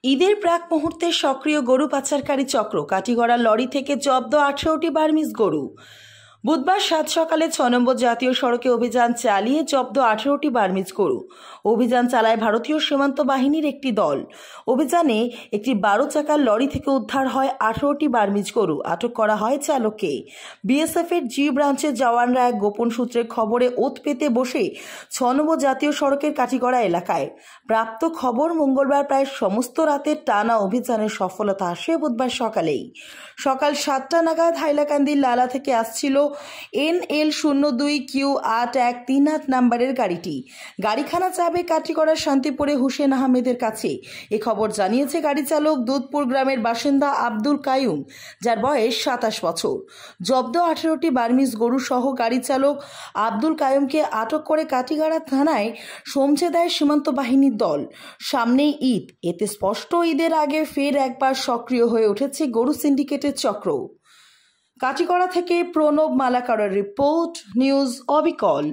ঈদের প্রাক মুহূর্তে সক্রিয় গরু পাচারকারী চক্র, কাটিগড়া লরি থেকে জব্দ 18টি বার্মিজ গরু। বুধবার 7 সকালে 6 নম্বর জাতীয় সড়কে অভিযান চালিয়ে জব্দ 18টি বার্মিজ গরু। অভিযান চালায় ভারতীয় সীমান্ত বাহিনীর একটি দল। অভিযানে একটি 12 চাকার লরি থেকে উদ্ধার হয় 18টি বার্মিজ গরু। আটক করা হয় চালককে। বিএসএফ এর জি ব্রাঞ্চের জওয়ানরা এক গোপন সূত্রের খবরে ওত পেতে বসে 6 নম্বর জাতীয় সড়কের কাটিগড়া এলাকায়। প্রাপ্ত খবর মঙ্গলবার প্রায় সমস্ত রাতের টানা অভিযানের সফলতা আসে বুধবার সকালেই। সকাল 7টা নাগাদ হাইলাকান্দির লালা থেকে আসছিল NL02Q8138 নাম্বারের গাড়িটি। গাড়িখানা যাবে কাটিগড়া শান্তিপুরে হুসেন আহমেদের কাছে। এ খবর জানিয়েছে গাড়ি চালক দুধপুর গ্রামের বাসিন্দা আব্দুল কাইয়ুম, যার বয়স 27 বছর। জব্দ 18টি বার্মিজ গরু সহ গাড়ি চালক আব্দুল কাইয়ুমকে আটক করে কাটিগড়া থানায় সমঝে দেয় সীমান্ত বাহিনীর দল। সামনেই ঈদ, এতে স্পষ্ট ঈদের আগে ফের একবার সক্রিয় হয়ে উঠেছে গরু সিন্ডিকেটের চক্র। কাটিগড়া থেকে প্রণব মালাকারের রিপোর্ট, নিউজ অবিকল।